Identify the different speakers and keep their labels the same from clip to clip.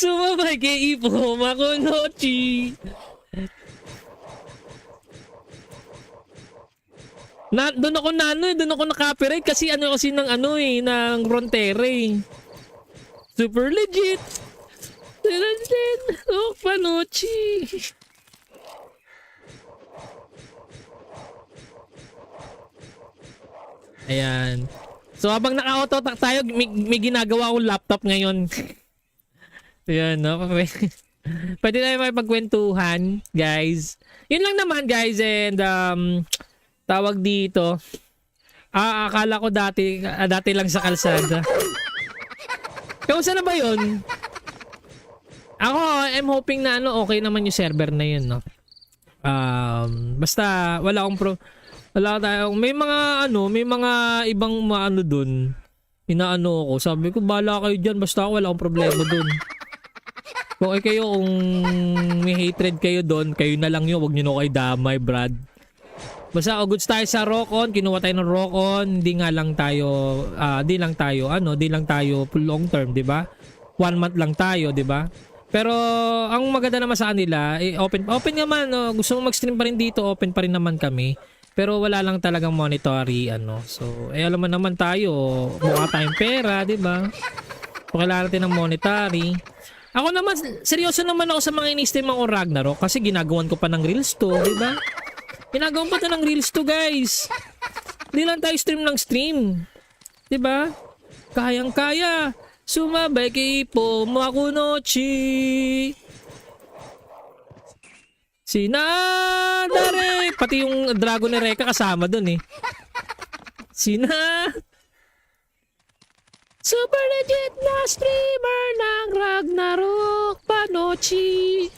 Speaker 1: Sumabay kay Ipo Makunochi. Doon ako doon ako na-copyright kasi ng ng Frontera eh. Super legit. Oh, Panochi. Ayan. So habang naka-auto-attack tayo, may ginagawa akong laptop ngayon. Ayan, no? Pwede tayo makipagkwentuhan, guys. Yun lang naman, guys. And, tawag dito. Akala ko dati lang sa kalsada. Kamusta na ba yun? Ako, I'm hoping na okay naman yung server na yun, no? Basta, wala tayong, may mga ibang dun. Inaano ako. Sabi ko, bahala kayo dyan. Basta ako, wala akong problema dun. Kung kung may hatred kayo doon, kayo na lang yun. Huwag nyo na kayo damay, Brad. Basta goods tayo sa Rock-On. Kinuha tayo ng Rock-On. Di lang tayo long term, di ba? 1 month lang tayo, di ba? Pero ang maganda naman sa kanila, open naman. Gusto mo mag-stream pa rin dito, open pa rin naman kami. Pero wala lang talagang monetary, So, alam mo naman tayo, mukha tayong pera, di ba? So, kailangan natin ng monetary. Ako naman, seryoso naman ako sa mga ini-stream ang Ragnarok kasi ginagawan ko pa ng Reels to, di ba? Ginagawan pa ito ng Reels to, guys. Hindi lang tayo stream ng stream. Di ba? Kayang-kaya. Sumabay kay Ipo Makunochi. Sinadare. Pati yung Dragon ni Reka kasama dun eh. Super legit na streamer ng Ragnarok, Panochi.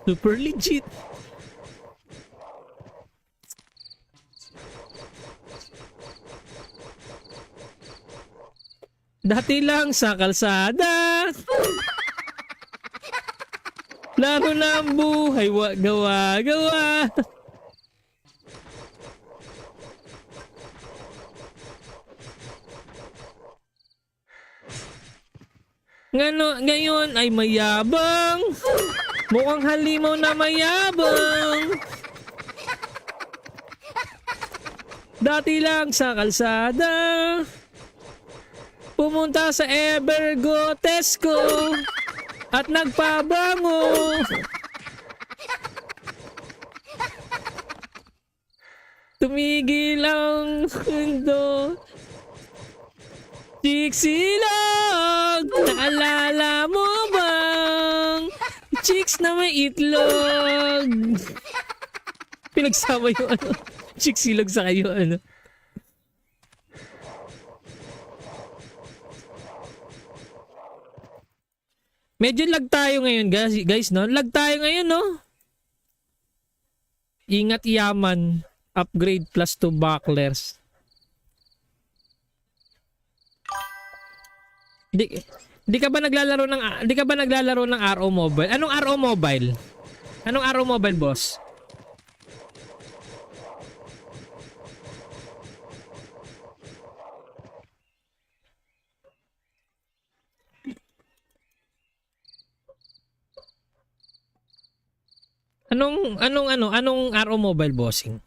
Speaker 1: Super legit. Dati lang sa kalsada. Laro ng buhay, gawa-gawa. Ngayon ay mayabang. Mukhang halimaw na mayabang. Dati lang sa kalsada. Pumunta sa Evergotesco at nagpabango. Tumigil ang mundo. Chicsilog, naalala mo bang chicks na may itlog? Pinagsama yung chicsilog sa kayo Medyo lag tayo ngayon, guys, no? Lag tayo ngayon, no? Ingat yaman, upgrade plus 2 bucklers. Di ka ba naglalaro ng RO Mobile? Anong RO Mobile? Anong RO Mobile, boss? Anong RO Mobile, bossing?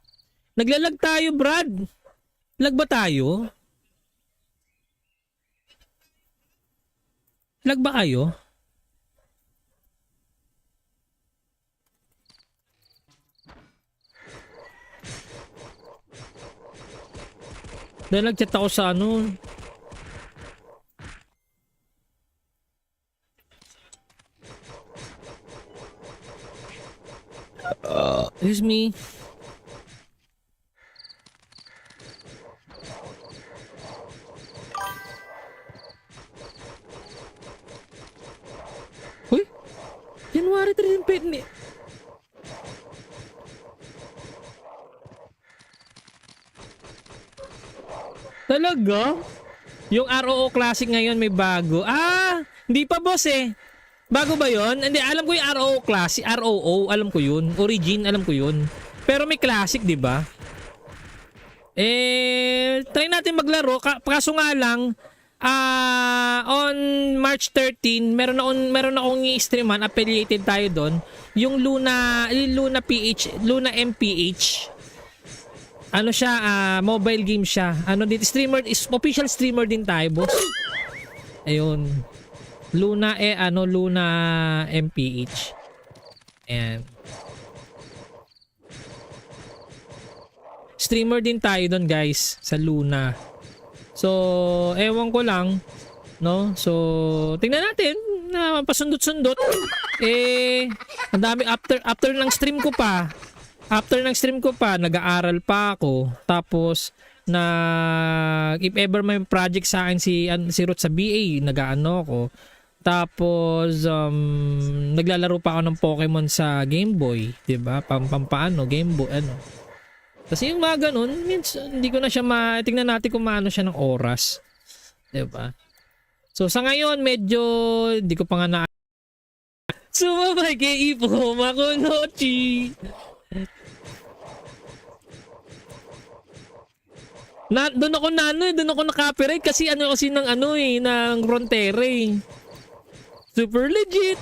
Speaker 1: Naglalag tayo, Brad. Lag ba tayo? Lag ba kayo? Dahil nag-chat ako sa excuse me. Uy, January 3 yung pet ni. Talaga? Yung ROO Classic ngayon may bago. Hindi pa, boss eh. Bago ba yon? Hindi, alam ko yung ROO Classic. ROO, alam ko yun. Origin, alam ko yun. Pero may Classic, di ba? Try natin maglaro. Kaso nga lang, on March 13, meron akong i-streaman, affiliated tayo doon. Yung Luna PH, Luna MPH. Ano siya, mobile game siya. Ano dito, streamer, official streamer din tayo, boss. Ayun. Luna Luna MPH. Ayan. Streamer din tayo doon, guys, sa Luna. So, ewan ko lang, no? So, tingnan natin na pasundot-sundot. Ang dami after ng stream ko pa. After ng stream ko pa, nag-aaral pa ako. Tapos if ever may project sa akin si Ruth sa BA, nag-aano ako. Tapos naglalaro pa ako ng Pokemon sa Game Boy, 'di ba? Pampaano, Game Boy ano. Kasi yung mga ganun, hindi ko na siya tingnan natin kung maano siya ng oras. 'Di ba? So sa ngayon medyo hindi ko pa nga na sumabay kay Ipo Makunochi. Doon ako na-copyright kasi ng Frontera eh. Super legit.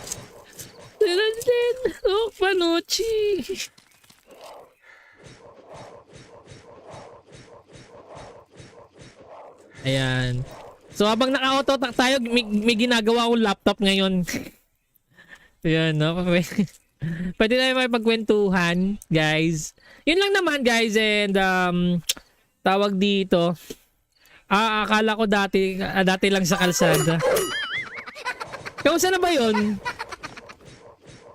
Speaker 1: Oh, Panochi. Ayan. So habang naka-auto tayo, may ginagawa akong laptop ngayon. Ayan, no? Pwede tayo makipagkwentuhan, guys. Yun lang naman, guys. And tawag dito. Akala ko dati lang sa kalsada. Kamusta na ba yun?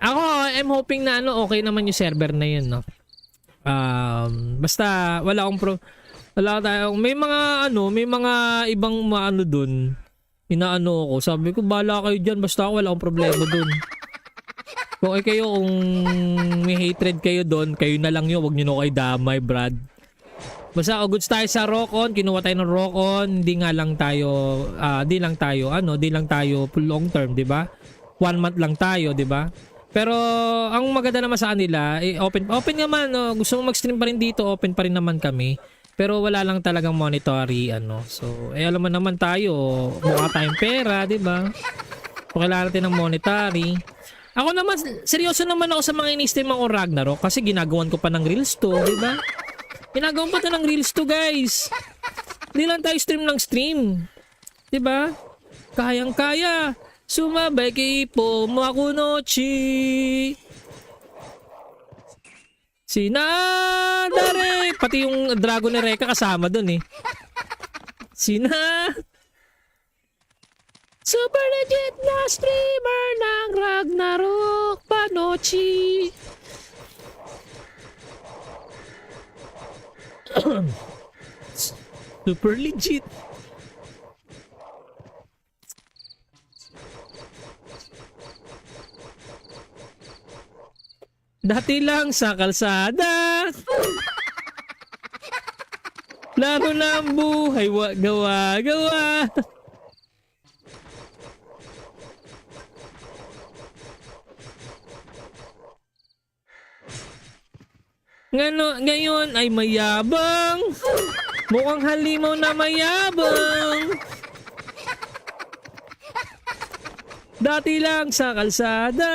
Speaker 1: Ako, I'm hoping na okay naman yung server na yun, no? Basta wala tayong may mga ibang maano dun. Inaano ako. Sabi ko, bahala kayo dyan. Basta ako, wala akong problema dun. Kung may hatred kayo dun, kayo na lang yun. Huwag nyo na kayo damay, Brad. Basta goods tayo sa Rock-On, kinuha tayo ng Rock-On, di lang tayo long term, 'di ba? 1 month lang tayo, 'di ba? Pero ang maganda naman sa kanila, open naman, no? Gusto mo mag-stream pa rin dito, open pa rin naman kami. Pero wala lang talagang monetary So, alam mo naman tayo, mukha tayong pera, 'di ba? Kailangan natin ng monetary. Ako naman, seryoso naman ako sa mga ini-stream ako Ragnarok kasi ginagawan ko pa ng Reels to, 'di ba? Ginagawa pa ito ng Reels to, guys. Hindi lang tayo stream ng stream. 'Di ba? Kayang-kaya. Sumabay kay Ipo Makunochi. Sinadare. Pati yung Dragon ni Reka kasama dun eh. Super legit na streamer ng Ragnarok Panochi. Super legit. Dati lang sa kalsada. Laro ng buhay, gawa-gawa. Ngayon ay mayabang. Mukhang halimaw na mayabang. Dati lang sa kalsada.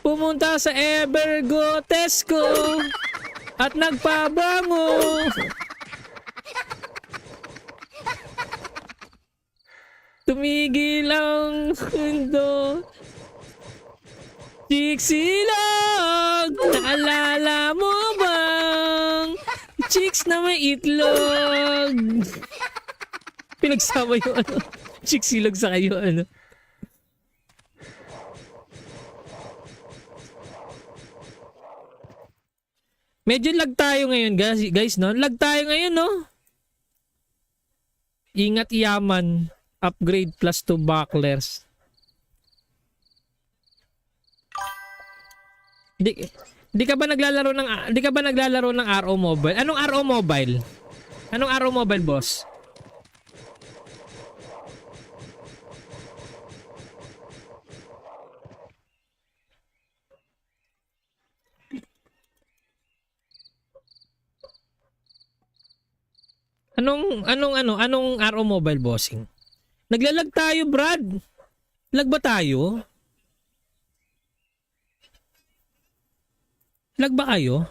Speaker 1: Pumunta sa Evergotesco at nagpabango. Tumigil ang mundo. Chicsilog, naalala mo bang chicks na may itlog? Pinagsama yung chicsilog sa kayo Medyo lag tayo ngayon, guys, no? Lag tayo ngayon, no? Ingat yaman, upgrade plus 2 bucklers. Di ka ba naglalaro ng RO Mobile? Anong RO Mobile? Anong RO Mobile, boss? Anong RO mobile bossing? Naglalag tayo, Brad. Lag ba tayo? Lag ba kayo?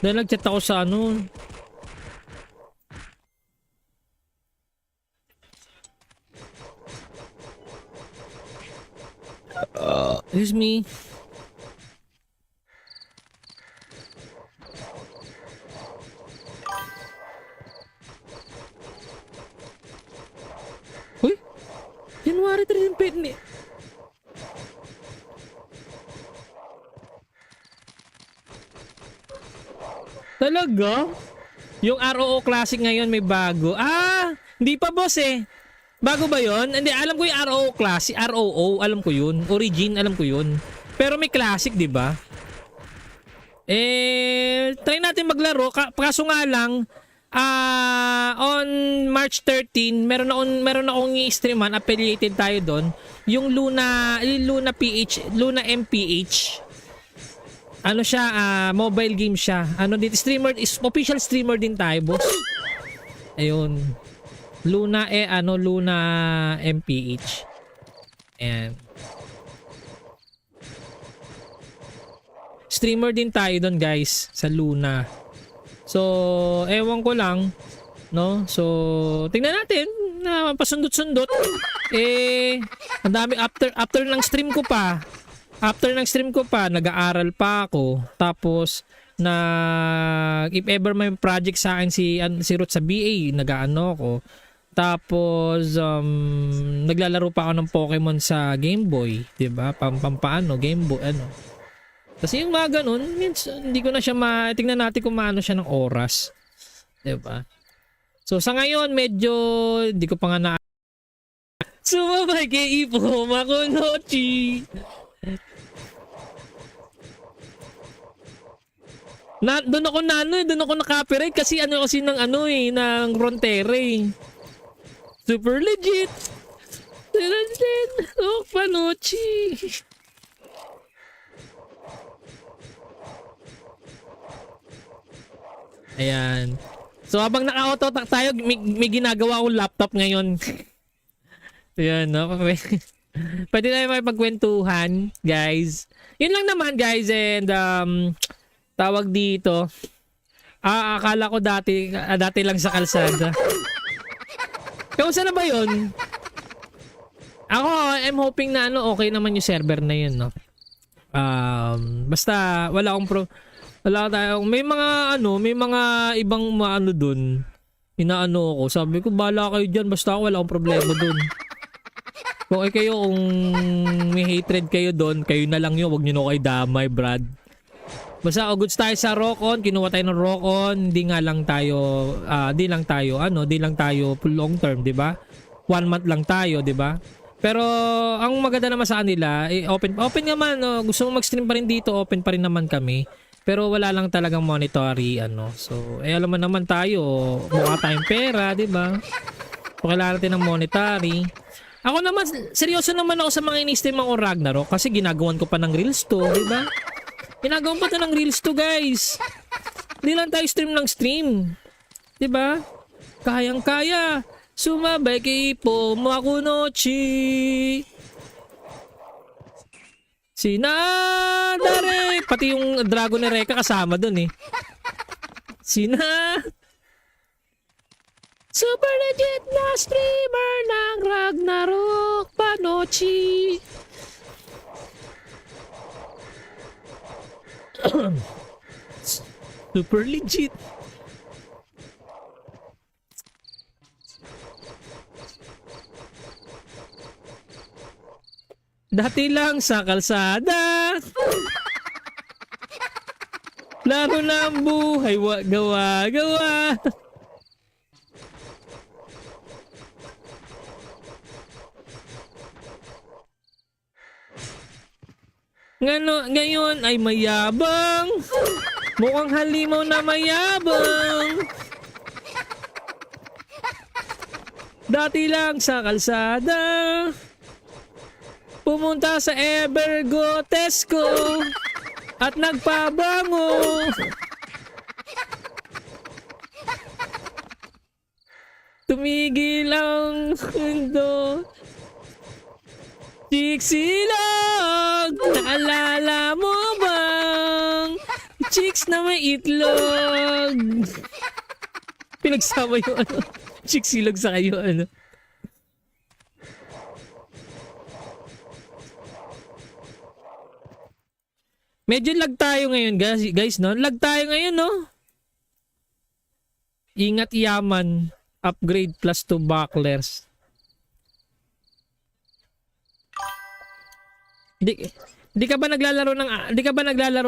Speaker 1: Dahil nag-chat ako sa ano. Excuse me. Uy, January 3 yung pet ni. Talaga? Yung ROO Classic ngayon may bago. Ah, hindi pa boss eh. Bago ba yon? Hindi, alam ko yung ROO Classic, ROO, alam ko yun. Origin, alam ko yun. Pero may Classic, di ba? Try natin maglaro. Kaso nga lang, on March 13, meron akong i-streaman, affiliated tayo doon. Yung Luna MPH. Ano siya, mobile game siya. Ano dito, official streamer din tayo, boss. Ayun. Luna MPH. Ayan. Streamer din tayo doon, guys, sa Luna. So, ewan ko lang, no? So, tingnan natin na pasundot-sundot. Ang dami after ng stream ko pa. Nag-aaral pa ako. Tapos if ever may project sa akin si Ruth sa BA, nag-aano ako. Tapos naglalaro pa ako ng Pokemon sa Game Boy, 'di ba? Pampaano, Game Boy ano. Kasi yung mga ganun, hindi ko na siya tingnan natin kung maano siya ng oras. 'Di ba? So sa ngayon medyo hindi ko pa nga na sumabay kay Ipo Makunochi. Doon ako na-copyright kasi ng Frontier. Super legit. Oh, Panochi. Ayan. So habang naka-auto-attack tayo, may ginagawa akong laptop ngayon. Ayan, no? Pwede tayo makipagkwentuhan, guys. Yun lang naman, guys. And tawag dito. Akala ko dati lang sa kalsada. Kamusta na ba yun? Ako, I'm hoping na okay naman yung server na yun, no? Basta wala tayong may mga ibang doon. Inaano ako. Sabi ko, bahala kayo diyan, basta ako wala akong problema doon. Kung kung may hatred kayo doon, kayo na lang yun, wag niyo na kayo damay, Brad. Basta goods tayo sa Rockon, kinuha tayo ng Rockon, di lang tayo long term, 'di ba? 1 month lang tayo, 'di ba? Pero ang maganda naman sa kanila, open naman, no? Gusto mo mag-stream pa rin dito, open pa rin naman kami. Pero wala lang talagang monetary So, alam mo naman tayo, mukha tayong pera, 'di ba? So, kailangan natin ng monetary. Ako naman, seryoso naman ako sa mga ini-stream ako Ragnarok kasi ginagawan ko pa ng reels to, 'di ba? Ginagawa pa ito ng reels to, guys. Hindi lang tayo stream ng stream. Diba? Kayang-kaya. Sumabay kay Ipo Makunochi. Sinadare. Pati yung Dragon ni Reka kasama dun eh. Super legit na streamer ng Ragnarok Panochi. Super legit. Dati lang sa kalsada. Laro ng buhay, gawa-gawa. Ngayon ay mayabang. Mukhang halimaw na mayabang. Dati lang sa kalsada. Pumunta sa Evergotesco at nagpabango. Tumigil ang mundo. Chicsilog, naalala mo bang chicks na may itlog? Pinagsama yung ano, chicsilog sa kayo ano. Medyo lag tayo ngayon guys no? Lag tayo ngayon no? Ingat yaman. Upgrade plus 2 bucklers. Di ka ba naglalaro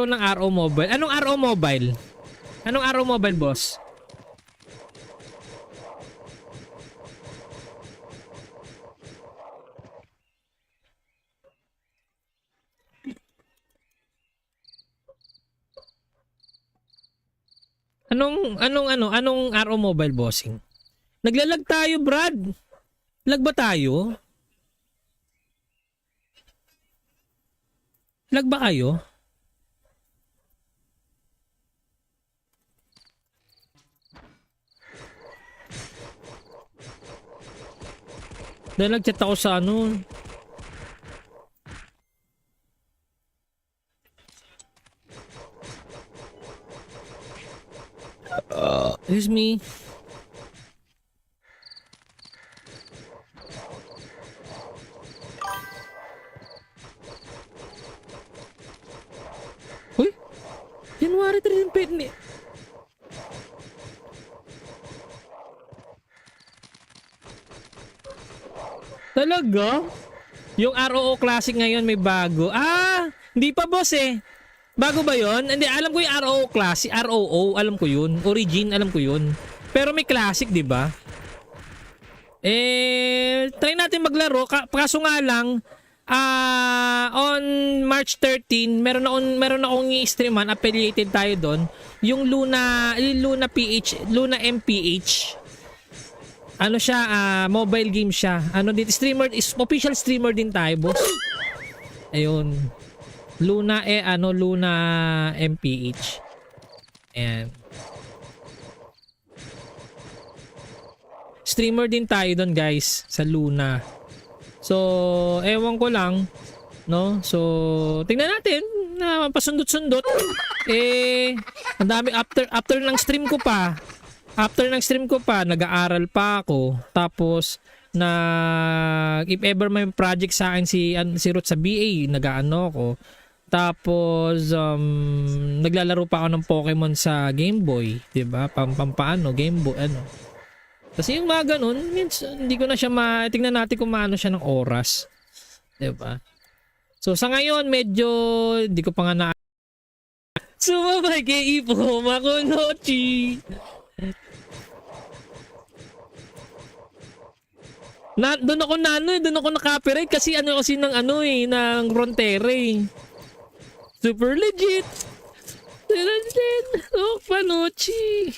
Speaker 1: ng RO Mobile? Anong RO Mobile? Anong RO Mobile, boss? Anong RO Mobile, bossing? Naglalag tayo, Brad. Lag ba tayo? Lag ba kayo? Dahil nag-chat ako sa ano. Excuse me. Uy, January 3 yung pet ni. Talaga? Yung ROO Classic ngayon may bago. Ah, hindi pa boss eh. Bago ba yon? Hindi, alam ko yung ROO Classic, ROO, alam ko yun. Origin, alam ko yun. Pero may Classic, di ba? Try natin maglaro. Kaso nga lang, on March 13, meron akong i-streaman, affiliated tayo doon. Yung Luna MPH. Ano siya, mobile game siya. Ano din, streamer, official streamer din tayo, boss. Ayun. Luna MPH. Ayan. Streamer din tayo doon, guys, sa Luna. So, ewan ko lang, no? So, tingnan natin na pasundot-sundot. Ang dami after ng stream ko pa. After ng stream ko pa, nag-aaral pa ako. Tapos if ever may project sa akin si Ruth sa BA, nag-aano ko. Tapos naglalaro pa ako ng Pokemon sa Game Boy, 'di ba? Paano Game Boy ano. Kasi yung mga ganun, hindi ko na siya tingnan natin kung maano siya ng oras. 'Di ba? So sa ngayon medyo hindi ko pa nga na sumabay kay Ipo Makunochi. Doon ako na-copyright kasi ng Frontier. Super legit. Oh, Panochi.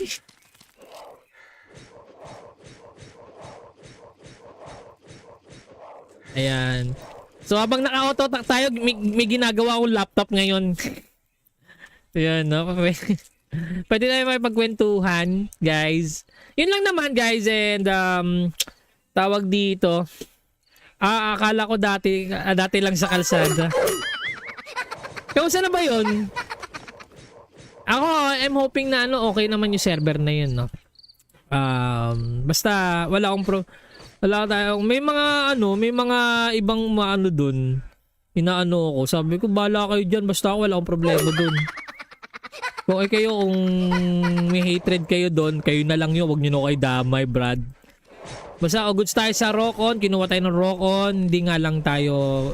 Speaker 1: Ayan. So habang naka-auto tayo, may ginagawa akong laptop ngayon. Ayan, no? Pwede tayo makipagkwentuhan, guys. Yun lang naman, guys. And tawag dito. Akala ko dati lang sa kalsada. Kamusta na ba yun? Ako, I'm hoping na okay naman yung server na yun, no? Basta wala tayong may mga ibang doon. Inaano ko. Sabi ko, bahala kayo diyan, basta ako wala akong problema doon. Kung kung may hatred kayo doon, kayo na lang yun, wag niyo na kayo damay, Brad. Basta goods tayo sa Rock-On, kinuha tayo ng Rock-On, di lang tayo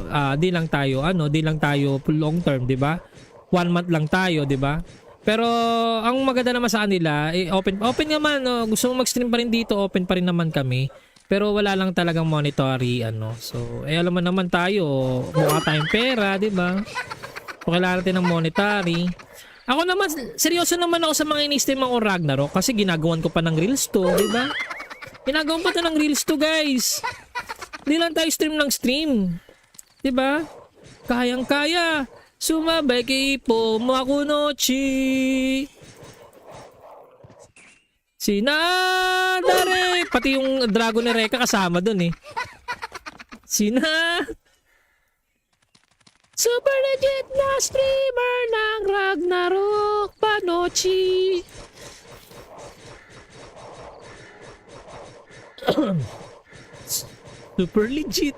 Speaker 1: long term, 'di ba? 1 month lang tayo, 'di ba? Pero ang maganda naman sa kanila, open naman, no? Gusto mo mag-stream pa rin dito, open pa rin naman kami. Pero wala lang talagang monetary So, alam mo naman tayo, mukha tayong pera, 'di ba? So, kailangan natin ng monetary. Ako naman, seryoso naman ako sa mga ini-stream ng Ragnarok kasi ginagawan ko pa ng Reels to, 'di ba? Ginagawa pa ito ng Reels to, guys. Hindi lang tayo stream ng stream. Diba? Kayang-kaya. Sumabay kay Ipo Makunochi. Sinadare. Pati yung Dragon ni Reka kasama dun eh. Super legit na streamer ng Ragnarok Panochi. Super legit.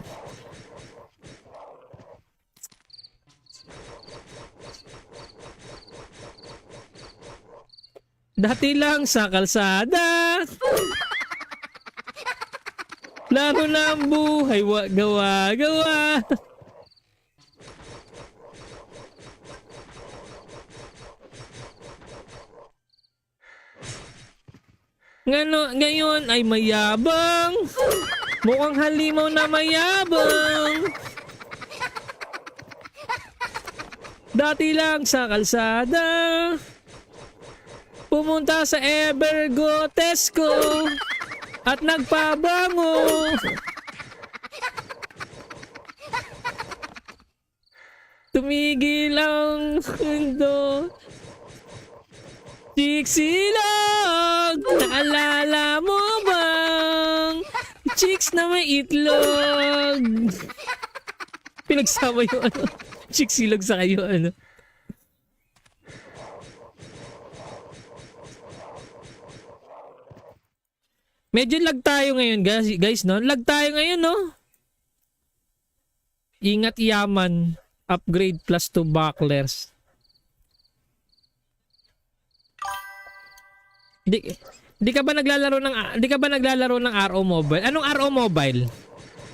Speaker 1: Dati lang sa kalsada. Laro na ang buhay, gawa-gawa. Ngayon ay mayabang. Mukhang halimaw na mayabang. Dati lang sa kalsada. Pumunta sa Evergotesco at nagpabango. Tumigil ang mundo. Chicsilog, naalala mo bang chicks na may itlog? Pinagsama yung ano, chicsilog sa kayo ano. Medyo lag tayo ngayon guys no? Lag tayo ngayon no? Ingat yaman, upgrade plus 2 bucklers. Di ka ba naglalaro ng RO Mobile? Anong RO Mobile?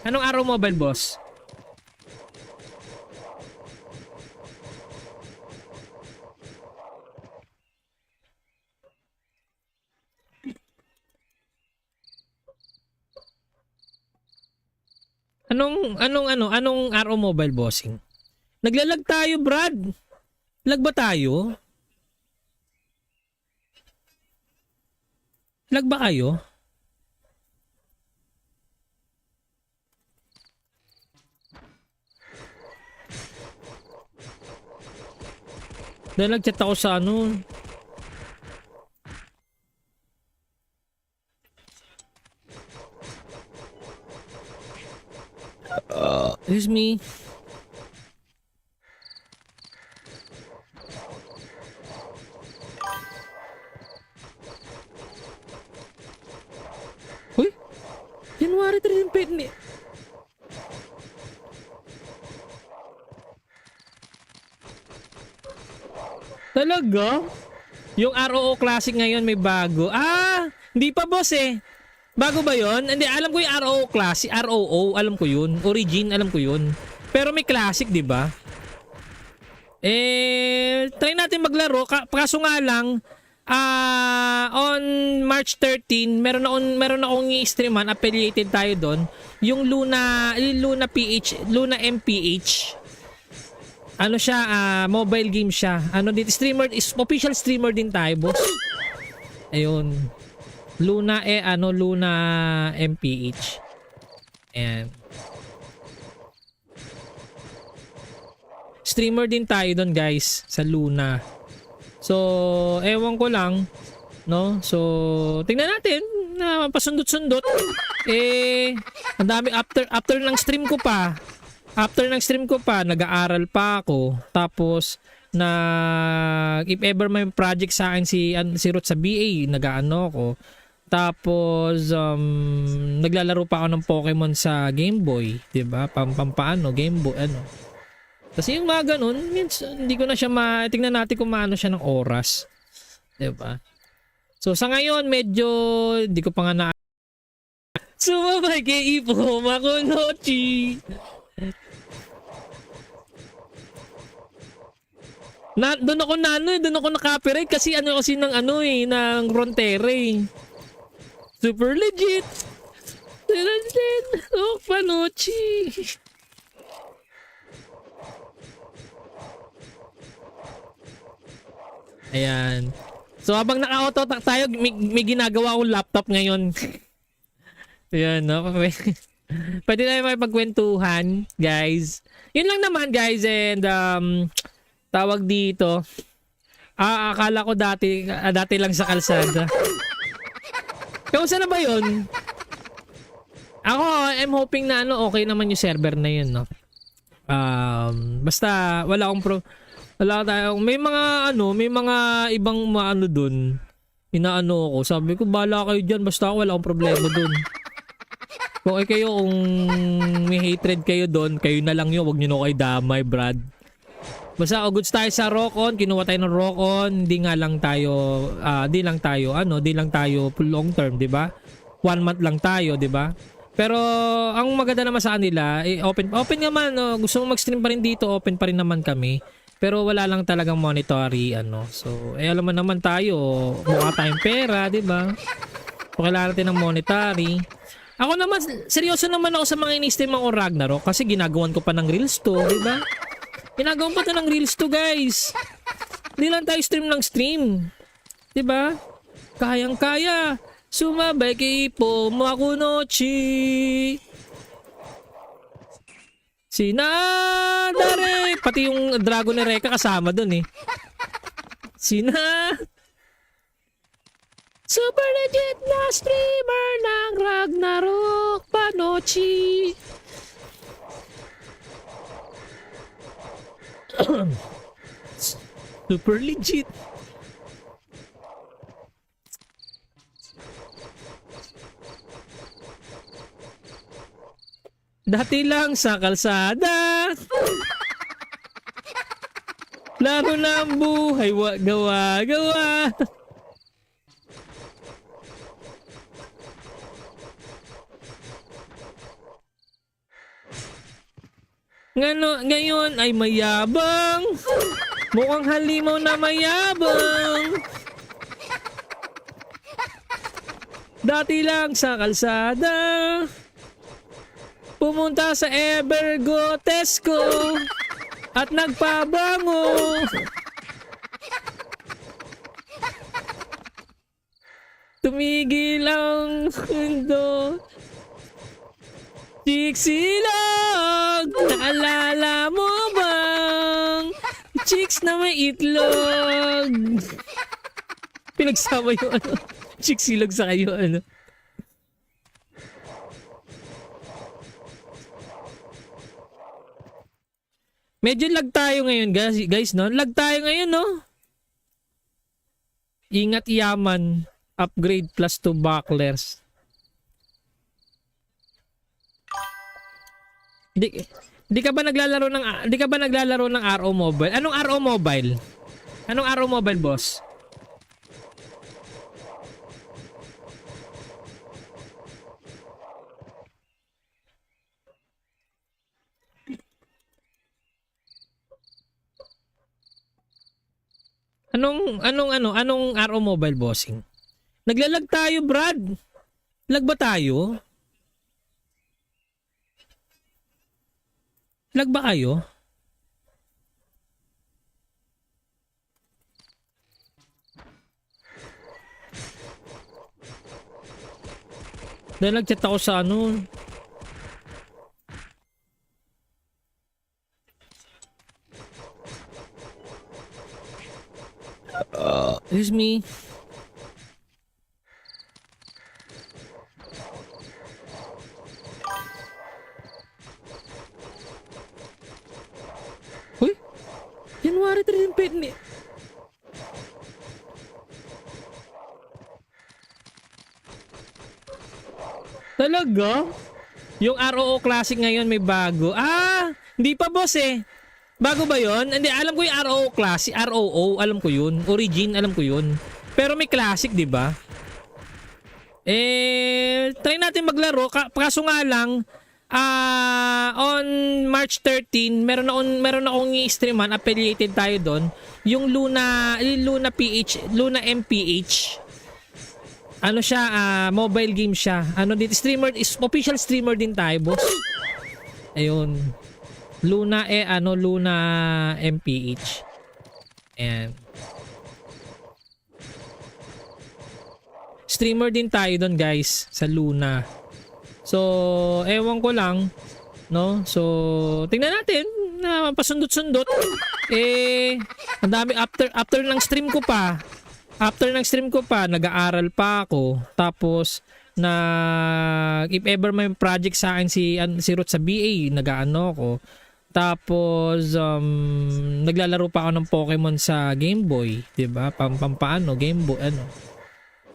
Speaker 1: Anong RO Mobile, boss? Anong RO Mobile, bossing? Naglalag tayo, Brad. Lag ba tayo? Lag ba kayo? Dahil nag-chat ako sa ano. Excuse me. Uy, January 3 yung pet ni... Talaga? Yung ROO Classic ngayon may bago. Ah, hindi pa boss eh. Bago ba yon? Hindi, alam ko yung ROO Classic. ROO, alam ko yun. Origin, alam ko yun. Pero may Classic, di ba? Try natin maglaro. Kaso nga lang, on March 13, meron akong i-streaman, affiliated tayo doon. Yung Luna PH, Luna MPH. Ano siya, mobile game siya. Ano dito, streamer, official streamer din tayo, boss. Ayun. Luna Luna MPH. Ayan. Streamer din tayo doon, guys, sa Luna. So, ewan ko lang, no? So, tingnan natin na pasundot-sundot. Ang dami after ng stream ko pa. After ng stream ko pa, nag-aaral pa ako. Tapos if ever may project sa akin si Ruth sa BA, nag-aano ako. Tapos naglalaro pa ako ng Pokemon sa Game Boy, 'di ba? Pampaano, Game Boy ano. Kasi yung mga ganun, hindi ko na siya tingnan natin kung maano siya ng oras. 'Di ba? So sa ngayon medyo hindi ko pa nga na sumabay kay Ipo Makunochi. Doon ako na-copyright kasi ng Frontier. Super legit. Oh, Panochi. Ayan. So habang naka-auto tayo, may ginagawa akong laptop ngayon. Ayan, no? Pwede na may pagkwentuhan, guys. Yun lang naman, guys. And tawag dito. Akala ko dati lang sa kalsada. Kamusta na ba yun? Ako, I'm hoping na okay naman yung server na yun, no? Basta wala tayong may mga ibang maano dun. Inaano ako. Sabi ko, bahala kayo dyan. Basta ako, wala akong problema dun. Kung kung may hatred kayo doon, kayo na lang yun. Huwag nyo na kayo damay, Brad. Basta goods tayo sa Rock-On. Kinuha tayo ng Rock-On. Di lang tayo long term, di ba? 1 month lang tayo, di ba? Pero ang maganda naman sa kanila, open naman. Gusto mo mag-stream pa rin dito, open pa rin naman kami. Pero wala lang talagang monetary, So, alam mo naman tayo, mukha tayong pera, di ba? Kailangan natin ng monetary. Ako naman, seryoso naman ako sa mga ini-stream ako Ragnarok kasi ginagawan ko pa ng Reels to, di ba? Ginagawan pa ito ng Reels to, guys. Hindi lang tayo stream ng stream. Di ba? Kayang-kaya. Sumabay kay Pomokunochi. Sinadare. Pati yung Dragon ni Reka kasama dun eh. Super legit na streamer ng Ragnarok Panochi. Super legit. Dati lang sa kalsada. Laro ng buhay, gawa-gawa. Ngayon ay mayabang. Mukhang halimaw na mayabang. Dati lang sa kalsada. Pumunta sa Evergotesco at nagpabango. Tumigil ang mundo. Chicsilog, naalala mo bang chicks na may itlog? Pinagsama yung chicsilog sa kayo Medyo lag tayo ngayon, guys, no? Lag tayo ngayon, no? Ingat yaman, upgrade plus 2 bucklers. Di ka ba naglalaro ng RO Mobile? Anong RO Mobile? Anong RO Mobile, boss? Anong RO Mobile, bossing? Naglalag tayo, Brad. Lag ba tayo? Lag ba kayo? Dahil nag-chat ako sa excuse me. Uy, January 3 yung pet ni. Talaga? Yung ROO Classic ngayon may bago. Hindi pa, boss eh. Bago ba yon? Hindi, alam ko yung ROO Classic. ROO, alam ko yun. Origin, alam ko yun. Pero may Classic, di ba? Try natin maglaro. Kaso nga lang, on March 13, meron akong i-streaman. Affiliated tayo doon. Yung Luna MPH. Ano siya, mobile game siya. Dito, official streamer din tayo, boss. Ayun. Luna MPH. Ayan. Streamer din tayo doon, guys, sa Luna. So, ewan ko lang, no? So, tingnan natin na pasundot-sundot. Ang dami after ng stream ko pa. After ng stream ko pa, nag-aaral pa ako. Tapos if ever may project sa akin si Ruth sa BA, nag-aano ako. Tapos naglalaro pa ako ng Pokemon sa Game Boy, 'di ba? Pampaano Game Boy ano.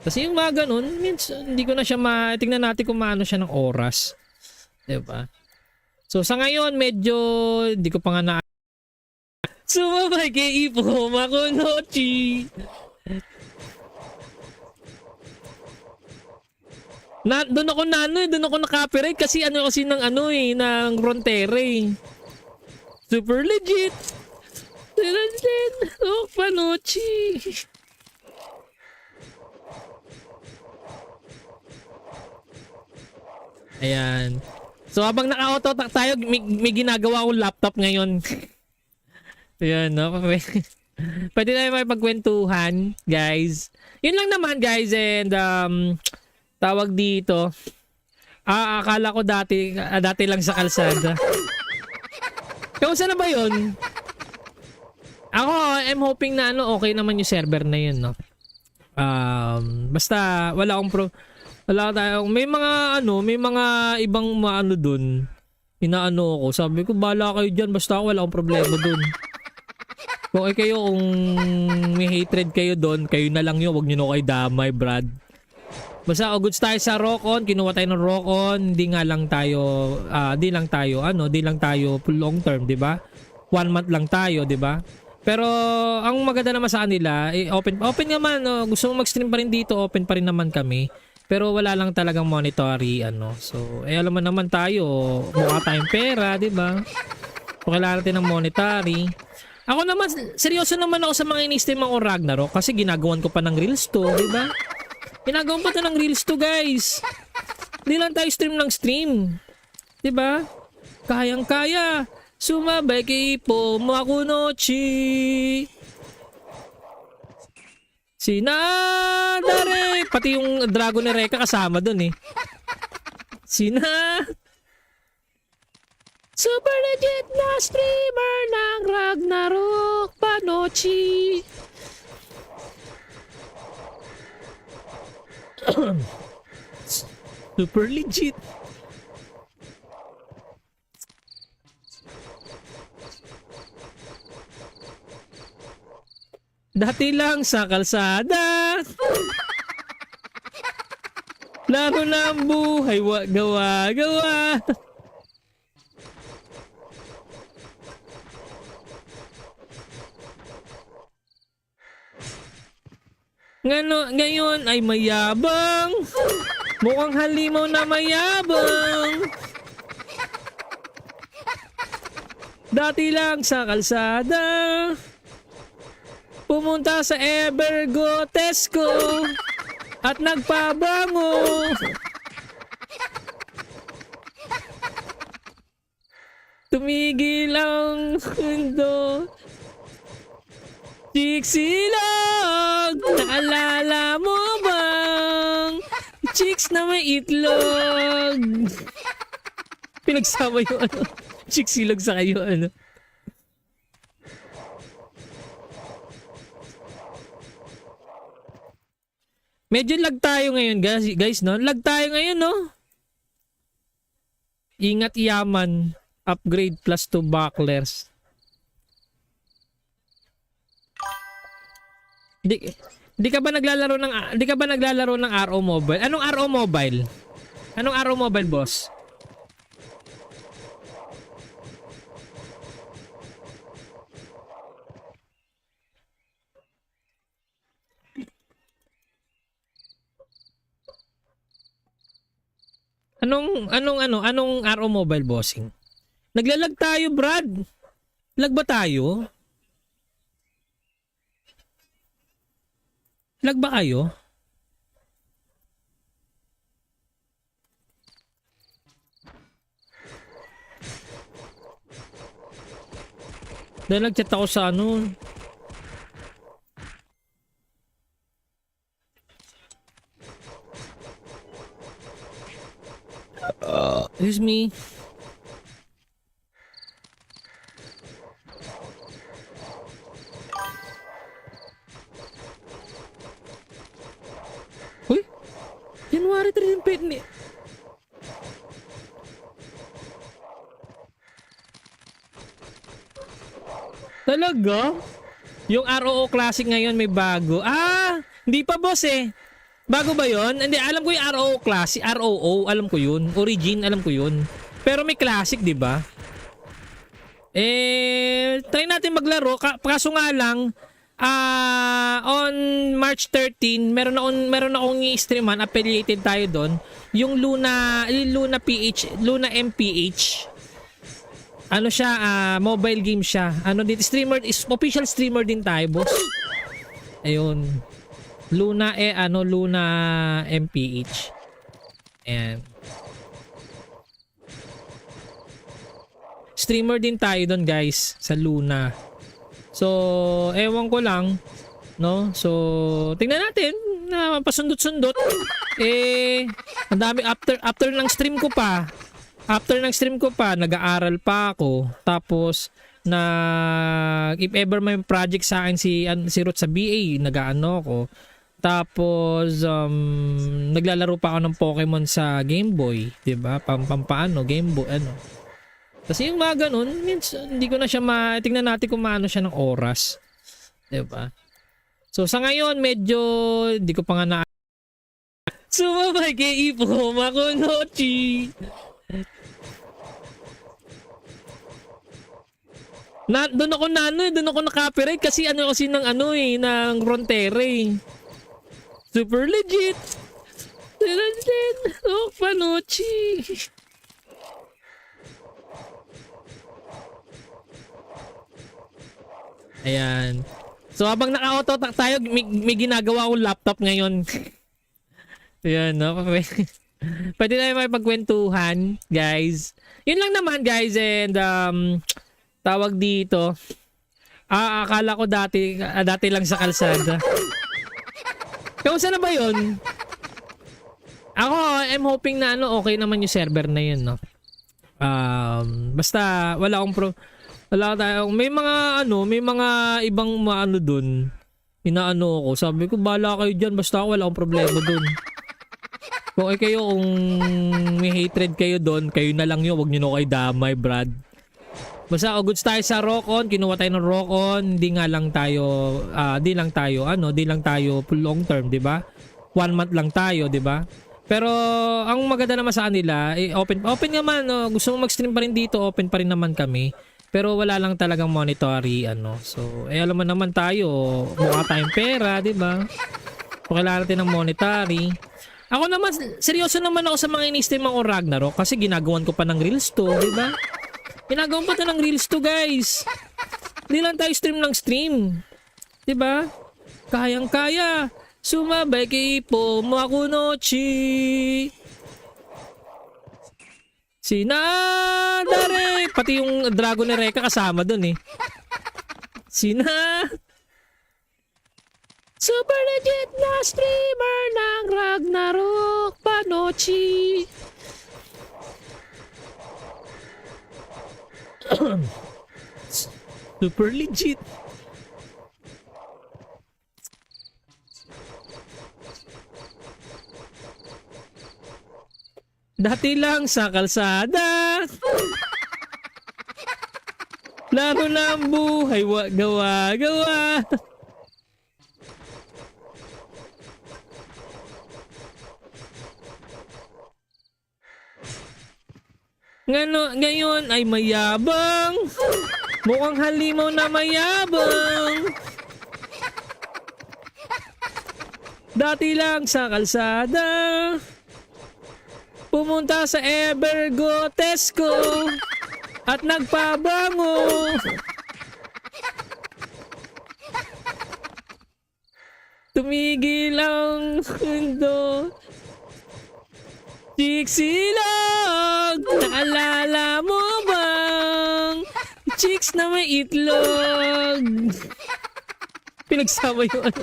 Speaker 1: Kasi yung mga ganun, means hindi ko na siya tingnan natin kung maano siya ng oras. 'Di ba? So sa ngayon medyo hindi ko pa nga na sumabay kay Ipo Makunochi. Doon ako doon ako na-copyright kasi ng Frontier. Super legit. Oh, Panochi. Ayan. So habang naka-auto-attack tayo, may ginagawa akong laptop ngayon. Ayan, no? Pwede na makipagkwentuhan, guys. Yun lang naman, guys. And tawag dito. Akala ko dati lang sa kalsada. Kamusta na ba yun? Ako, I'm hoping na okay naman yung server na yun, no? Basta wala tayong may mga ibang doon. Inaano ako. Sabi ko, bahala kayo diyan, basta wala akong problema doon. Kung kung may hatred kayo doon, kayo na lang yun, wag niyo na kayo damay, Brad. Basta goods tayo sa Rock-On, kinuha tayo ng Rock-On, di lang tayo long term, 'di ba? 1 month lang tayo, 'di ba? Pero ang maganda naman sa kanila, open naman, no? Gusto mong mag-stream pa rin dito, open pa rin naman kami. Pero wala lang talagang monetary So, alam mo naman tayo, mukha tayong pera, 'di ba? So, kailangan natin ng monetary. Ako naman, seryoso naman ako sa mga ini-stream ako Ragnarok kasi ginagawan ko pa ng reels to, 'di ba? Ginagawa pa ito ng reels to, guys. Hindi lang tayo stream ng stream. 'Di ba? Kayang-kaya. Sumabay kay Ipo Makunochi. Sinadare. Pati yung Dragon ni Reka kasama dun eh. Super legit na streamer ng Ragnarok Panochi. Super legit. Dati lang sa kalsada. Laro ng buhay, gawa-gawa. Ngayon ay mayabang. Mukhang halimaw na mayabang. Dati lang sa kalsada. Pumunta sa Evergotesco at nagpabango. Tumigil ang mundo. Chicsilog, naalala mo bang chicks na may itlog? Pinagsama yung chicsilog sa kayo Medyo lag tayo ngayon, guys, no? Lag tayo ngayon, no? Ingat yaman, upgrade plus 2 bucklers. Di ka ba naglalaro ng RO Mobile? Anong RO Mobile? Anong RO Mobile, boss? Anong RO Mobile, bossing? Naglalag tayo, Brad. Lag ba tayo? Lag ba kayo? Dahil nag-chat ako sa Excuse me. Uy! January 3 yung pet ni... Talaga? Yung ROO Classic ngayon may bago. Ah! Hindi pa boss eh. Bago ba yon? Hindi, alam ko yung ROO Classic. ROO, alam ko yun. Origin, alam ko yun. Pero may Classic, di ba? Try natin maglaro. Kaso nga lang, on March 13, meron akong i-streaman, affiliated tayo doon. Yung Luna MPH. Ano siya, mobile game siya. Ano din, streamer, official streamer din tayo, boss. Ayun. Luna MPH. Ayan. Streamer din tayo doon, guys, sa Luna. So, ewan ko lang, no? So, tingnan natin na pasundot-sundot. Ang dami after ng stream ko pa. After ng stream ko pa, nag-aaral pa ako. Tapos if ever may project sa akin si Ruth sa BA, nag-aano ako. Tapos naglalaro pa ako ng Pokemon sa Game Boy, 'di ba? Pampaano Game Boy ano. Kasi yung mga ganun, minsan hindi ko na siya tingnan natin kung maano siya ng oras. 'Di ba? So sa ngayon medyo hindi ko pa nga na sumabay kay Ipo Makunochi. Doon ako na-copyright kasi ng Frontera eh. Super legit. Oh, Panochi. Ayan. So habang naka-auto-attack tayo, may ginagawa akong laptop ngayon. Ayan, no? Pwede tayo makipagkwentuhan, guys. Yun lang naman, guys. And tawag dito, akala ko dati lang sa kalsada. Kamusta na ba yun? Ako, I'm hoping na okay naman yung server na yun, no? Basta wala tayong may mga ibang dun. Inaano ko. Sabi ko, bala kayo dyan, basta wala akong problema dun. Kung kung may hatred kayo dun, kayo na lang yun, wag nyo na kayo damay, Brad. Basta goods tayo sa Rock-On, kinuha tayo ng Rock-On, di lang tayo long term, 'di ba? 1 month lang tayo, 'di ba? Pero ang maganda naman sa kanila, open naman, no? Gusto mo mag-stream pa rin dito, open pa rin naman kami. Pero wala lang talagang monetary So, alam mo naman tayo, mukha tayong pera, 'di ba? Kailangan natin ng monetary. Ako naman, seryoso naman ako sa mga ini-stream ng Ragnarok kasi ginagawan ko pa ng reels to, 'di ba? Ginagawa pa ito ng reels to, guys. Hindi lang tayo stream ng stream. Diba? Kayang-kaya. Sumabay kay Ipo Makunochi. Sinadare. Pati yung Dragon ni Reka kasama dun eh. Super legit na streamer ng Ragnarok Panochi. Super legit. Dati lang sa kalsada. Laro ng buhay, gawa-gawa. Ngayon ay mayabang. Mukhang halimaw na mayabang. Dati lang sa kalsada. Pumunta sa Evergotesco at nagpabango. Tumigil ang mundo. Chiksilog, naalala mo bang chicks na may itlog? Pinagsama yung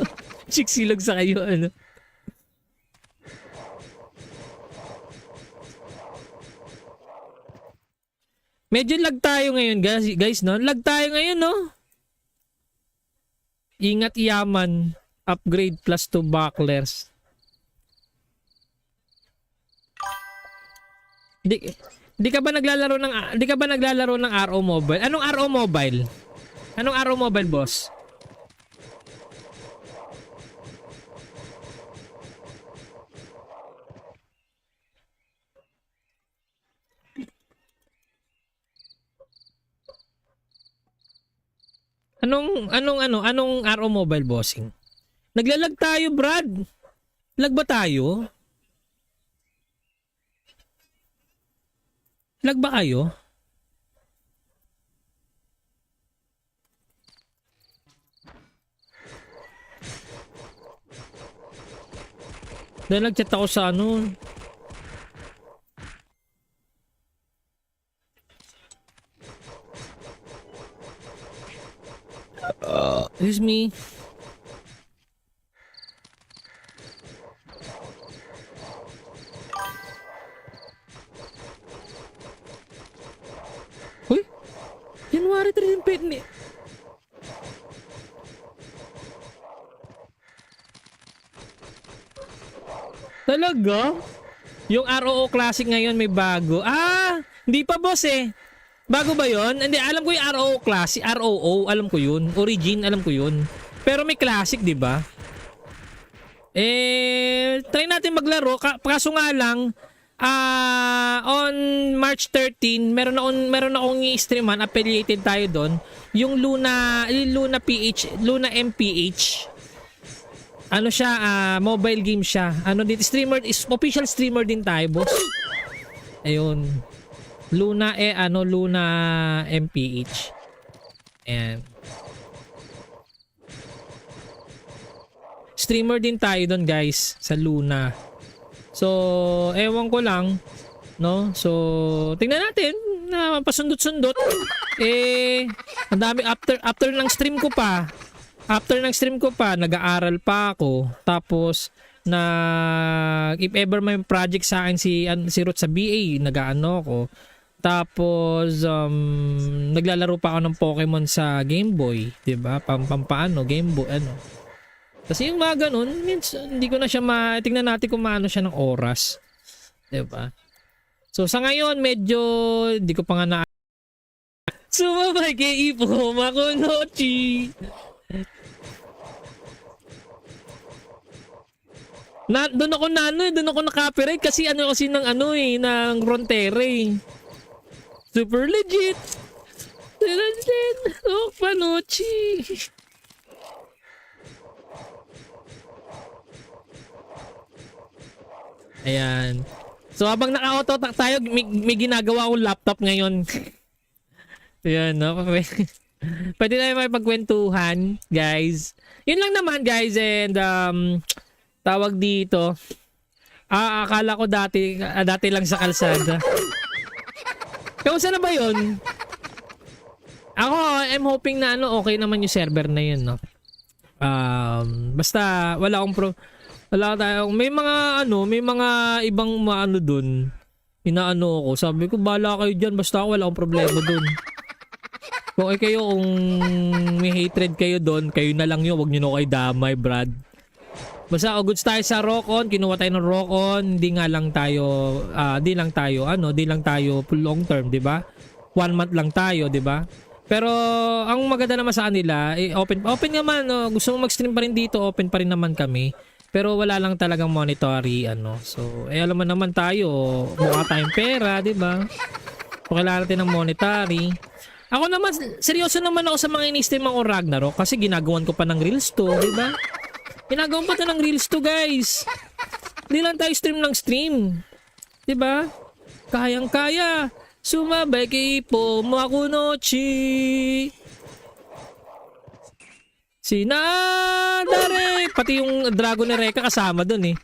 Speaker 1: chiksilog sa kayo Medyo lag tayo ngayon guys, no? Lag tayo ngayon, no? Ingat yaman. Upgrade plus 2 bucklers. Di ka ba naglalaro ng RO Mobile? Anong RO Mobile? Anong RO Mobile, boss? Anong RO Mobile, bossing? Naglalag tayo, Brad. Lag ba tayo? Lag ba kayo? Dahil nag-chat ako sa ano. Excuse me. Uy, January 3 yung pet ni. Talaga? Yung ROO Classic ngayon may bago. Hindi pa, boss eh. Bago ba yon? Hindi, alam ko yung ROO Classic, ROO, alam ko yun. Origin, alam ko yun. Pero may Classic, di ba? Try natin maglaro. Kaso nga lang, on March 13, meron akong i-streaman, affiliated tayo doon. Yung Luna MPH. Ano siya, mobile game siya. Ano dito, streamer, official streamer din tayo, boss. Ayun. Luna MPH. Ayan. Streamer din tayo doon, guys, sa Luna. So, ewan ko lang, no? So, tingnan natin na pasundot-sundot. Ang dami after ng stream ko pa. Nag-aaral pa ako. Tapos if ever may project sa akin si Ruth sa BA, nag-aano ako. Tapos naglalaro pa ako ng Pokemon sa Game Boy, 'di ba? Pampaano Game Boy ano. Kasi yung mga ganun, hindi ko na siya tingnan natin kung maano siya ng oras. 'Di ba? So sa ngayon medyo hindi ko pa nga na sumabay kay Ipo Makunochi. Doon ako na copyright kasi ng Frontera eh. Super legit. Oh, Panochi. Ayan. So habang naka-auto tayo, may ginagawa akong laptop ngayon. Ayan, no? Pwede tayo may pagkwentuhan, guys. Yun lang naman, guys, and tawag dito. Akala ko dati lang sa kalsada. Kamusta na ba yun? Ako, I'm hoping na okay naman yung server na yun, no? Basta wala tayong may mga ibang maano dun. Inaano ako. Sabi ko, bahala kayo dyan. Basta wala akong problema dun. Kung kung may hatred kayo dun, kayo na lang yun. Huwag nyo na kayo damay, Brad. Basta goods tayo sa Rock-On, kinuha tayo ng Rock-On, di lang tayo full long term, 'di ba? 1 month lang tayo, 'di ba? Pero ang maganda naman sa kanila, open naman, no? Gusto mo mag-stream pa rin dito, open pa rin naman kami. Pero wala lang talagang monetary So, alam mo naman tayo, mukha tayong pera, 'di ba? Kailangan natin ng monetary. Ako naman, seryoso naman ako sa mga ini-stream ako Ragnarok kasi ginagawan ko pa ng Reels to, 'di ba? Ginagawa pa ito ng Reels to, guys. Hindi lang tayo stream ng stream. Diba? Kayang-kaya. Sumabay kay Ipo Makunochi. Sinadare. Pati yung Dragon ni Reka kasama dun eh.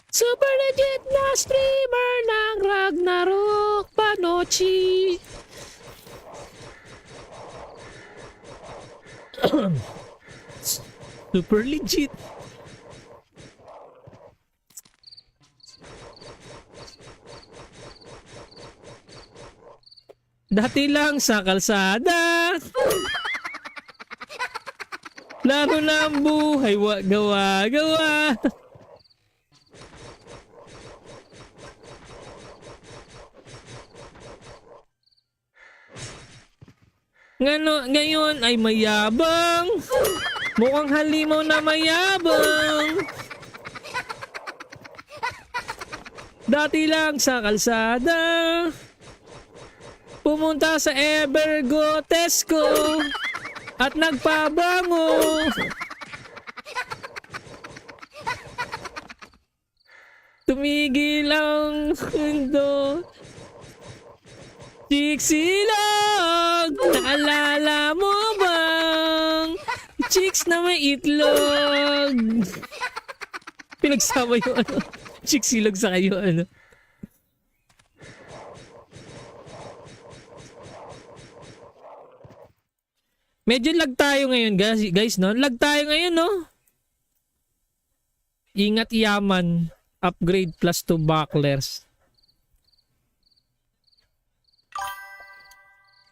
Speaker 1: Super legit na streamer ng Ragnarok Panochi. Super legit. Dati lang sa kalsada. Laro ng buhay, gawa-gawa. Ngayon ay mayabang. Mukhang halimaw na mayabang. Dati lang sa kalsada. Pumunta sa Evergotesco at nagpabango. Tumigil ang mundo. Chicsilog, naalala mo bang chicks na may itlog? Pinagsama yung ano, chicsilog sa kayo ano. Medyo lag tayo ngayon guys no? Lag tayo ngayon no? Ingat yaman, upgrade plus 2 bucklers.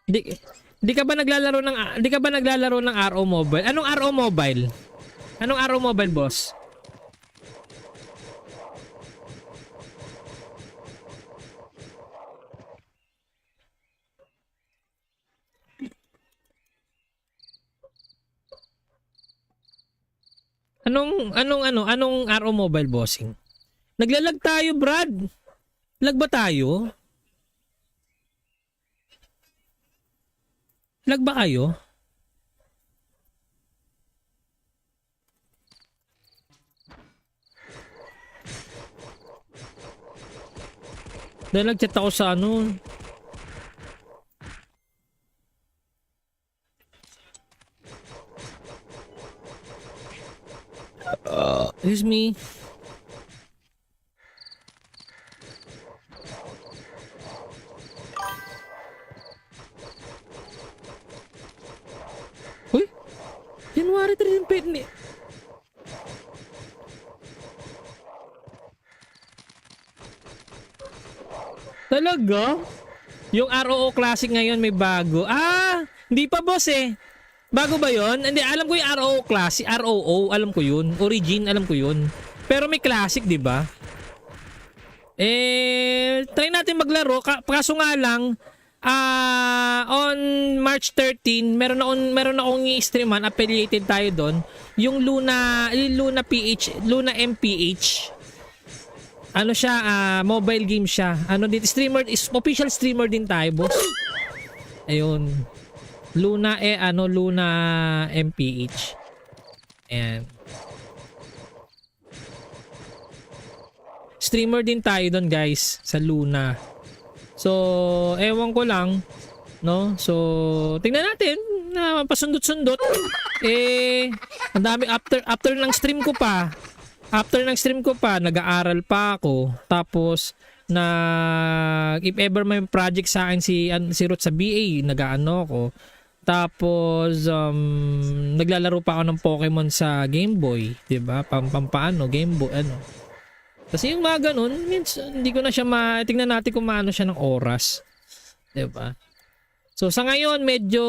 Speaker 1: Di ka ba naglalaro ng RO Mobile? Anong RO Mobile? Anong RO Mobile, boss? Anong RO Mobile, bossing? Naglalag tayo, Brad. Lag ba tayo? Lag ba kayo? Dahil nag-chat ako sa ano. Excuse me. January 3 pet ni. Talaga? Yung ROO Classic ngayon may bago. Ah, hindi pa boss eh. Bago ba 'yon? Hindi, alam ko yung ROO Classic, ROO, alam ko 'yun. Origin, alam ko 'yun. Pero may Classic, 'di ba? Try natin maglaro. Kaso nga lang, on March 13, meron akong i-streaman, affiliated tayo doon, yung Luna MPH. Ano siya, mobile game siya. Ano dito, official streamer din tayo, boss. Ayun. Luna MPH. Ayan. Streamer din tayo doon, guys, sa Luna. So, ewan ko lang, no? So, tingnan natin na pasundot-sundot. Ang dami after ng stream ko pa. Nag-aaral pa ako. Tapos if ever may project sa akin si Ruth sa BA, nag-aano ako. Tapos naglalaro pa ako ng Pokemon sa Game Boy, 'di ba? Pampaano, Game Boy ano. Kasi yung mga ganun, hindi ko na siya tingnan natin kung maano siya ng oras. Diba? So sa ngayon, medyo,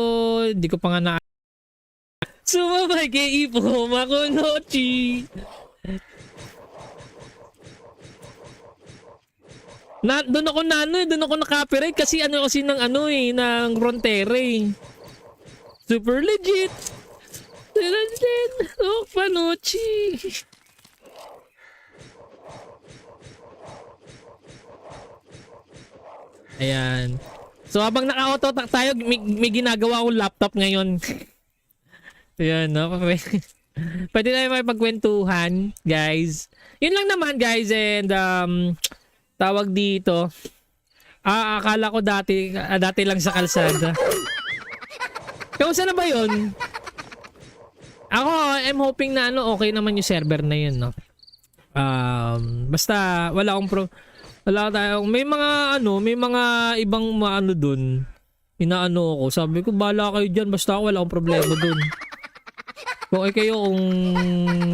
Speaker 1: hindi ko pa nga na sumabay kay Ipo, Makunochi. Doon ako na-copyright kasi ng Frontier. Super legit. Oh, Panochi. Ayan. So habang naka-auto-attack tayo, may ginagawa akong laptop ngayon. Ayan, no? Pwede tayo makipagkwentuhan, guys. Yun lang naman, guys. And tawag dito. Akala ko dati lang sa kalsada. Kamusta na ba yun? Ako, I'm hoping na okay naman yung server na yun, no? Basta wala tayong may mga ibang doon. Inaano ako. Sabi ko, bala kayo diyan, basta ako wala akong problema doon. Kung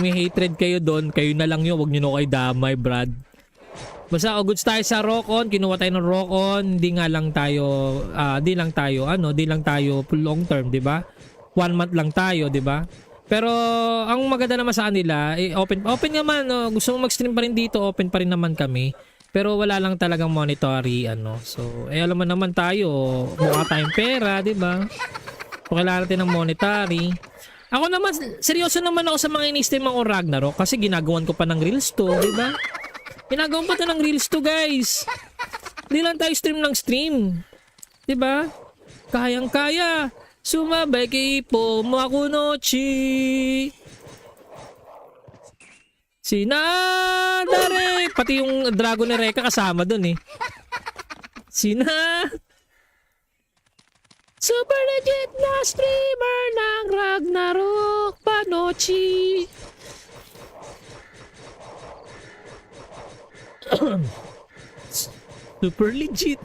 Speaker 1: may hatred kayo doon, kayo na lang 'yun, wag niyo na kayo damay, Brad. Basta goods tayo sa Rock-On, kinuha tayo ng Rock-On, di lang tayo long term, 'di ba? 1 month lang tayo, 'di ba? Pero ang maganda naman sa kanila, open naman, no? Gusto mo mag-stream pa rin dito, open pa rin naman kami. Pero wala lang talagang monetary ano. So, alam mo naman tayo, mukha tayong pera, 'di ba? So, kailangan natin ng monetary. Ako naman, seryoso naman ako sa mga ini-stream ako Ragnarok kasi ginagawan ko pa ng Reels to, 'di ba? Ginagawan pa 'to ng Reels to, guys. Hindi lang tayo stream ng stream. 'Di ba? Kayang-kaya. Sumabay kay Pomokunochi. Sinadare. Pati yung Dragon ni Reka kasama dun eh. Super legit na streamer ng Ragnarok Panochi. Super legit.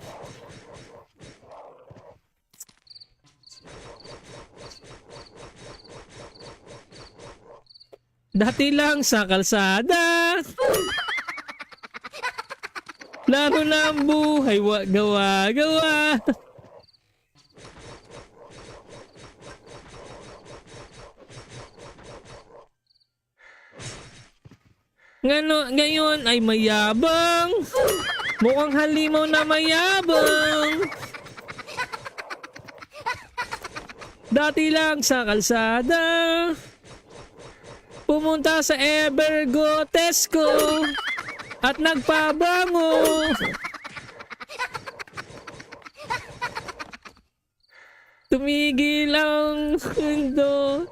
Speaker 1: Dati lang sa kalsada. Laro ng buhay, gawa-gawa. Ngayon ay mayabang. Mukhang halimaw na mayabang. Dati lang sa kalsada. Pumunta sa Evergotesco at nagpabango. Tumigil ang mundo.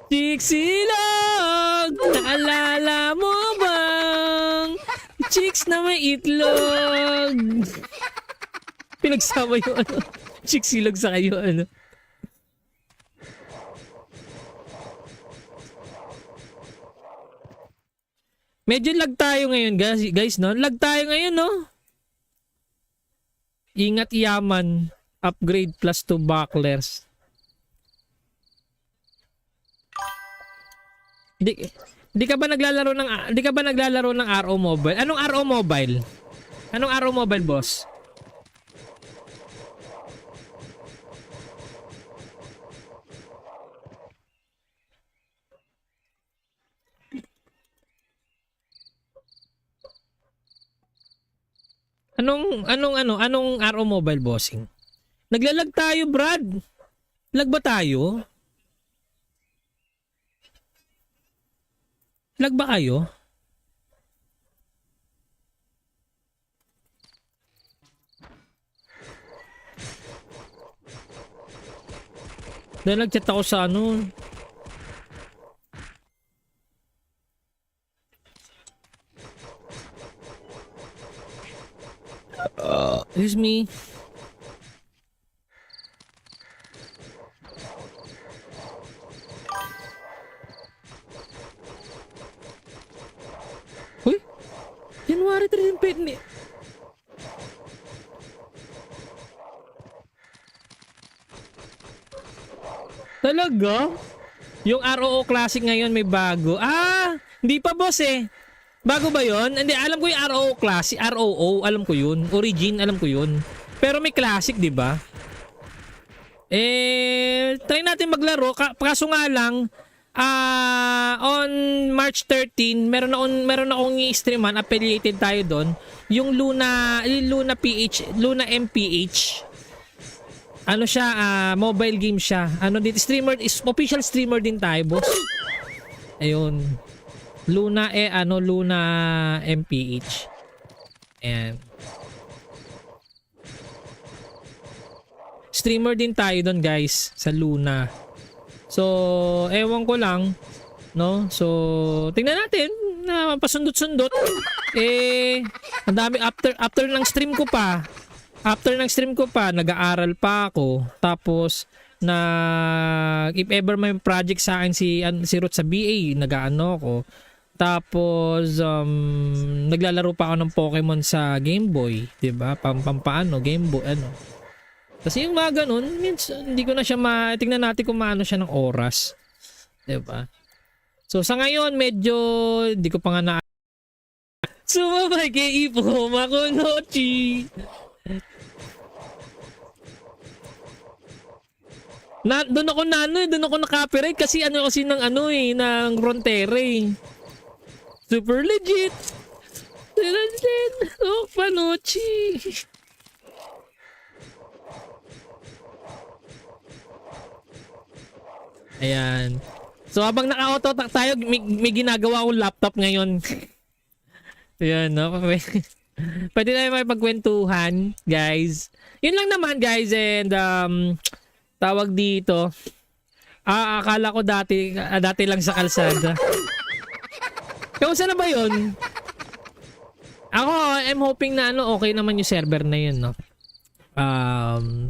Speaker 1: Chicsilog, naalala mo bang chicks na may itlog? Pinagsama yung ano, chicsilog sa kayo ano. Medyo lag tayo ngayon guys no? Lag tayo ngayon no? Ingat yaman. Upgrade plus 2 bucklers. Di ka ba naglalaro ng RO Mobile? Anong RO Mobile? Anong RO Mobile, boss? Anong RO Mobile, bossing? Naglalag tayo, Brad. Lag ba tayo? Lag ba kayo? Dahil nag-chat ako sa ano. Excuse me. Uy, January 3 yung pet ni. Talaga? Yung ROO Classic ngayon may bago. Ah, hindi pa boss eh. Bago ba yon? Hindi, alam ko yung ROO Classic, ROO, alam ko yun. Origin, alam ko yun. Pero may Classic, di ba? Try natin maglaro. Kaso nga lang, on March 13, meron akong i-streaman, affiliated tayo doon. Yung Luna MPH. Ano siya, mobile game siya. Ano dito, streamer, official streamer din tayo, boss. Ayun. Luna MPH. Ayan. Streamer din tayo doon, guys, sa Luna. So, ewan ko lang, no? So, tingnan natin na pasundot-sundot. Ang dami after ng stream ko pa. After ng stream ko pa, nag-aaral pa ako. Tapos if ever may project sa akin si Ruth sa BA, nag-aano ako. Tapos naglalaro pa ako ng Pokemon sa Game Boy, 'di ba? Pampaano Game Boy ano. Kasi yung mga ganun, hindi ko na siya tingnan natin kung maano siya ng oras. 'Di ba? So sa ngayon medyo hindi ko pa nga Sumabay kay Ipo Makunochi. Doon ako na-copyright kasi ng ng Frontera eh. Super legit. Oh, Panochi. Ayan. So habang naka-auto-attack tayo, may ginagawa akong laptop ngayon. Ayan, no? Pwede tayo makipagkwentuhan, guys. Yun lang naman, guys. And, tawag dito. Akala ko dati lang sa kalsada. Kamusta na ba yun? Ako, I'm hoping na okay naman yung server na yun, no?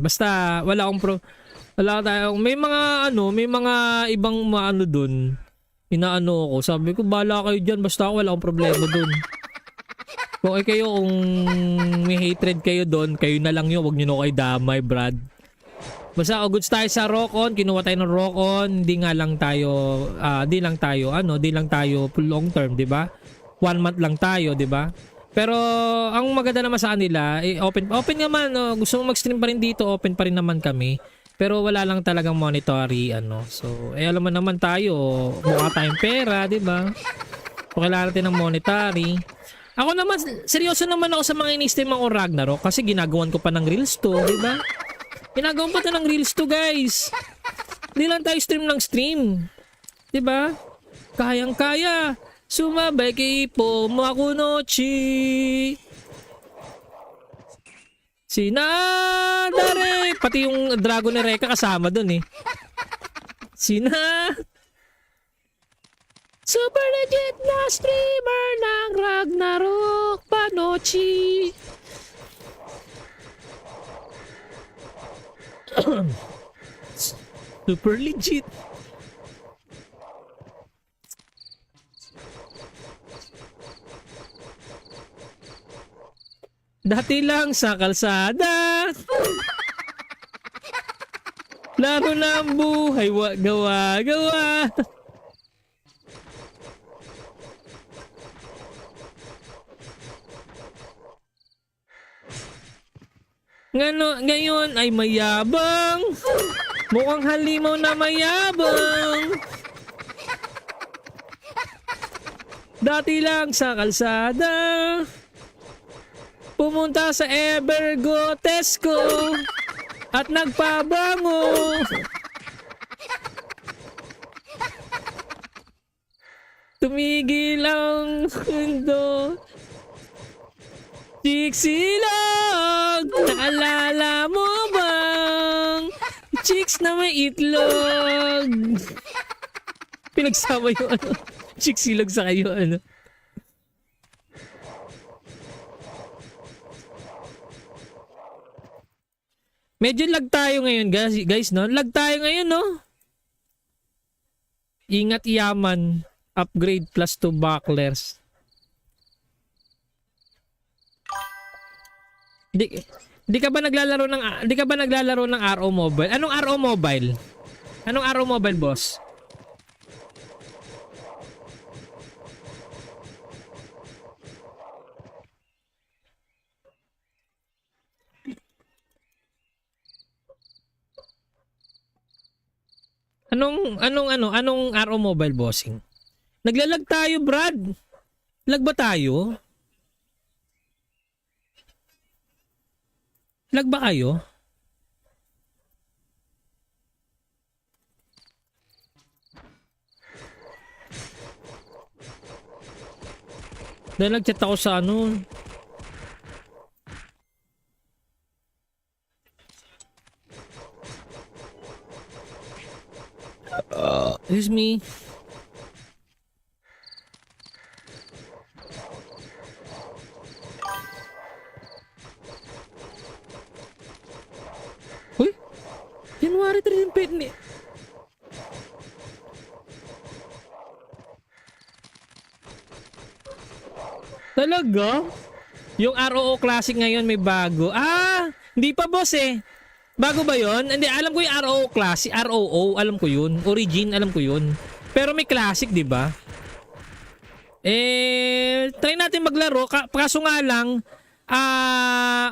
Speaker 1: Basta, wala tayong, may mga ibang dun. Inaano ako. Sabi ko, bahala kayo dyan. Basta ako, wala akong problema dun. Kung kung may hatred kayo dun, kayo na lang yun. Huwag nyo na kayo damay, Brad. Basta, goods tayo sa Rock On. Kinuha tayo ng Rock On. Di lang tayo long term, di ba? 1 month lang tayo, di ba? Pero, ang maganda naman sa kanila, open naman, gusto mo mag-stream pa rin dito, open pa rin naman kami. Pero wala lang talagang monetary, So, alam mo naman tayo, mukha tayong pera, di ba? So, kailangan natin ng monetary. Ako naman, seryoso naman ako sa mga ini-stream ako Ragnarok kasi ginagawan ko pa ng Reels to, di ba? Ginagawan pa ito ng Reels to, guys. Hindi lang tayo stream ng stream. Di ba? Kayang-kaya. Sumabay kay Ipo Makunochi. Sinadare! Pati yung Dragon ni Reka kasama dun eh. Super legit na streamer ng Ragnarok Panochi. Super legit. Dati lang sa kalsada. Laro na ang buhay, gawa-gawa. Ngayon ay mayabang. Mukhang halimaw na mayabang. Dati lang sa kalsada. Pumunta sa Evergotesco at nagpabango. Tumigil ang mundo. Chicsilog, naalala mo bang chicks na may itlog? Pinagsama yung chicsilog sa kayo Medyo lag tayo ngayon, guys, no? Lag tayo ngayon, no? Ingat yaman. Upgrade plus 2 bucklers. Di ka ba naglalaro ng RO Mobile? Anong RO Mobile? Anong RO Mobile, boss? Anong RO Mobile, bossing? Naglalag tayo, Brad. Lag ba tayo? Lag ba kayo? Dahil nag-chat ako sa excuse me. Uy, January 3 yung pet ni. Talaga? Yung ROO Classic ngayon may bago. Hindi pa, boss eh. Bago ba yon? Hindi, alam ko yung ROO Classic. ROO, alam ko yun. Origin, alam ko yun. Pero may Classic, di ba? Try natin maglaro. Kaso nga lang,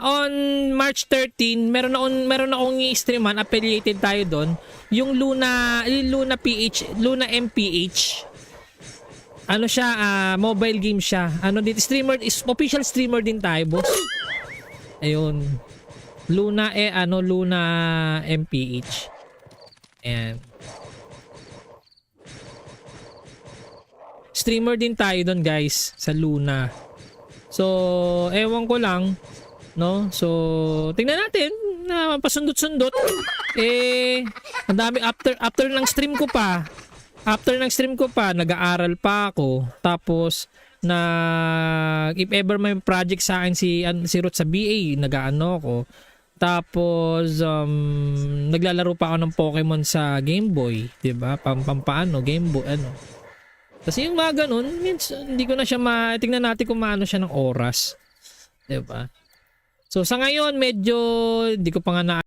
Speaker 1: on March 13, meron akong i-streaman, affiliated tayo doon. Yung Luna MPH. Ano siya, mobile game siya. Ano dito, official streamer din tayo, boss. Ayun. Luna MPH. Ayan. Streamer din tayo doon, guys, sa Luna. So, ewan ko lang, no? So, tingnan natin na pasundot-sundot. Ang dami after ng stream ko pa. Nag-aaral pa ako. Tapos if ever may project sa akin si Ruth sa BA, nag-aano ako. Tapos naglalaro pa ako ng Pokemon sa Game Boy, 'di ba? Pampaano, Game Boy ano. Kasi yung mga ganun, hindi ko na siya tingnan natin kung maano siya ng oras. 'Di ba? So sa ngayon medyo hindi ko pa nga